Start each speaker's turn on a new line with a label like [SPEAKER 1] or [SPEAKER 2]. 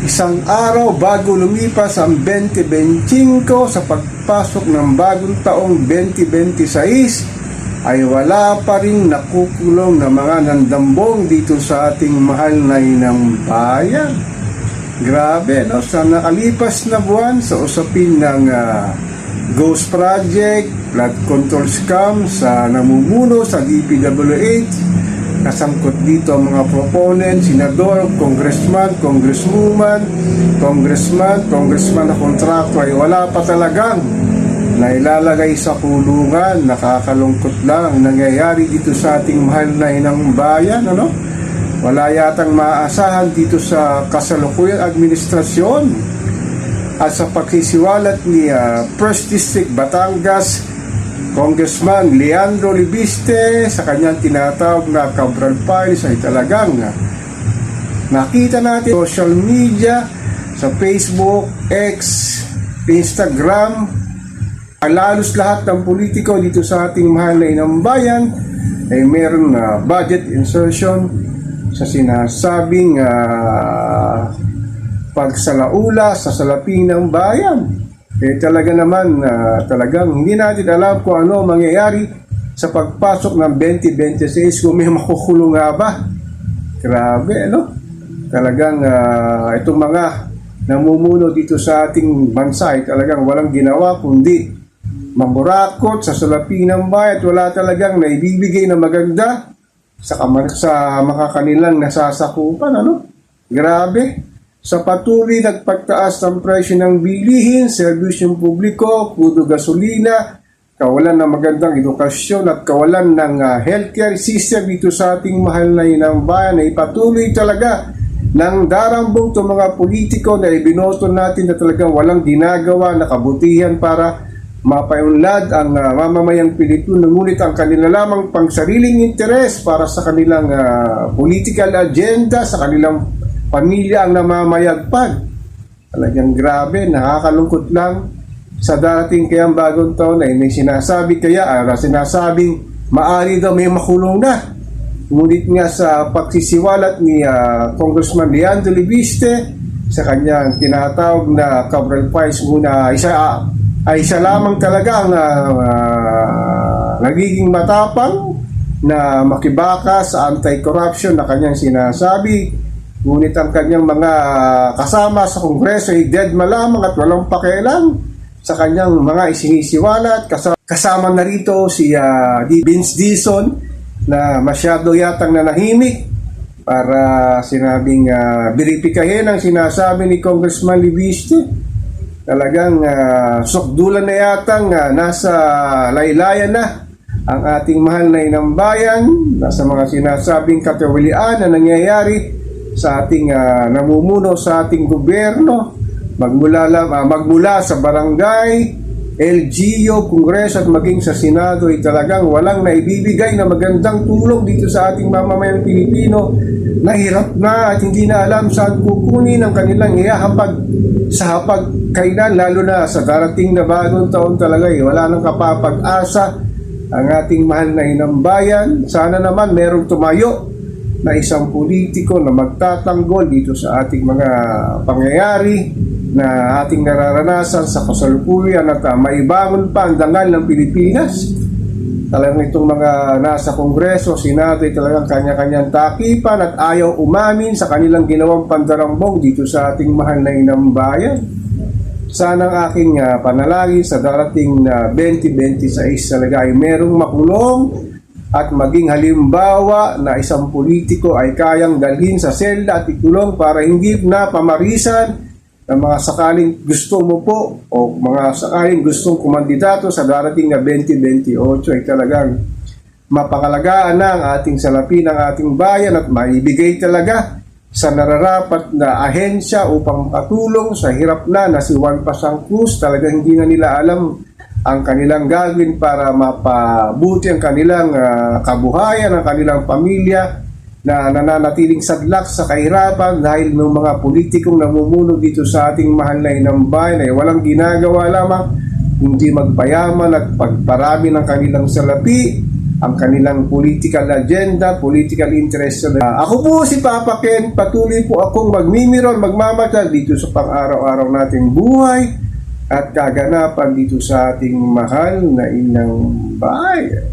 [SPEAKER 1] Isang araw bago lumipas ang 2025 sa pagpasok ng bagong taong 2026 ay wala pa rin nakukulong na mga nandambong dito sa ating mahal na inang bayan. Grabe, no? Sa nakalipas na buwan sa usapin ng Ghost Project, flood control scam sa namumuno sa DPWH, kasangkot dito ang mga proponent, senador, congressman na kontrakto ay wala pa talagang nailalagay sa kulungan. Nakakalungkot lang nangyayari dito sa ating mahal na inang bayan, ano? Wala yatang maaasahan dito sa kasalukuyang administrasyon at sa pagsisiwalat ni First District Batangas Congressman Leandro Libiste sa kanyang tinatawag na Cabral Files ay talagang nakita natin social media, sa Facebook, X, Instagram, alalos lahat ng politiko dito sa ating mahal na inang bayan ay meron na budget insertion sa sinasabing pagsalaula sa salapi ng bayan. Talaga naman, talagang hindi natin alam kung ano mangyayari sa pagpasok ng 2026 kung may makukulong nga ba. Grabe, ano? Talagang itong mga namumuno dito sa ating bansa ay talagang walang ginawa kundi mamurakot sa salapi ng bayan at wala talagang naibibigay na maganda sa mga kanilang nasasakupan, ano? Grabe. Sa patuloy nagpagtaas ng presyo ng bilihin, serbisyong publiko, crudo gasolina, kawalan ng magandang edukasyon at kawalan ng healthcare system dito sa ating mahal na inang bayan ay patuloy talaga ng darambong itong mga politiko na ibinoto natin na talagang walang ginagawa na kabutihan para mapayunlad ang mamamayang Pilipino, ngunit ang kanila lamang pang sariling interes para sa kanilang political agenda, sa kanilang pamilya ang namamayagpag. Talagang grabe, nakakalungkot lang. Sa darating kayang bagong taon ay may sinasabing maari daw may makulong na. Ngunit nga sa pagsisiwalat ni Congressman Leandro Libiste sa kanyang tinatawag na Cabral Files muna ay isa lamang talaga ang nagiging matapang na makibaka sa anti-corruption na kanyang sinasabi. Ngunit ang kanyang mga kasama sa Kongreso ay dead malamang at walang pakialam sa kanyang mga isinisiwalat. Kasama na rito si Vince Dizon na masyado yatang nanahimik para sinabing beripikahin ang sinasabi ni Congressman Libiste. Talagang sukdulan na yatang nasa laylayan na ang ating mahal na inang bayan, nasa mga sinasabing katawalian na nangyayari sa ating namumuno sa ating gobyerno, magmula sa barangay, LGU, Kongreso at maging sa Senado ay talagang walang naibibigay na magandang tulong dito sa ating mamamayang Pilipino na hirap na at hindi na alam saan kukunin ang kanilang ihahapag sa hapagkainan, lalo na sa darating na bagong taon talaga wala nang kapapag-asa ang ating mahal na inang bayan. Sana naman merong tumayo na isang politiko na magtatanggol dito sa ating mga pangyayari na ating nararanasan sa kasalukuyan at maibangon pa ang dangal ng Pilipinas. Talagang itong mga nasa Kongreso, Senado ay talagang kanya-kanyang takipan at ayaw umamin sa kanilang ginawang pandarambong dito sa ating mahal na inang bayan. Sana ang aking panalangin sa darating na 2026 talaga ay merong makulong at maging halimbawa na isang politiko ay kayang dalhin sa selda at ikulong para hindi na pamarisan ng mga sakaling gusto mo po o mga sakaling gustong kumandidato sa darating na 2028 ay talagang mapangalagaan na ang ating salapi ng ating bayan at maibigay talaga sa nararapat na ahensya upang patulong sa hirap na si Juan Pasang Cruz. Talagang hindi na nila alam ang kanilang gagawin para mapabuti ang kanilang kabuhayan, ang kanilang pamilya na nananatiling sadlak sa kahirapan dahil ng mga politikong namumuno dito sa ating mahal na inang bayan ay walang ginagawa lamang kundi magpayaman at pagparami ng kanilang salapi ang kanilang political agenda, political interest. Ako po si Papa Ken, patuloy po akong magmimiron, magmamatal dito sa pang-araw-araw nating buhay at kaganapan dito sa ating mahal na inang bayan.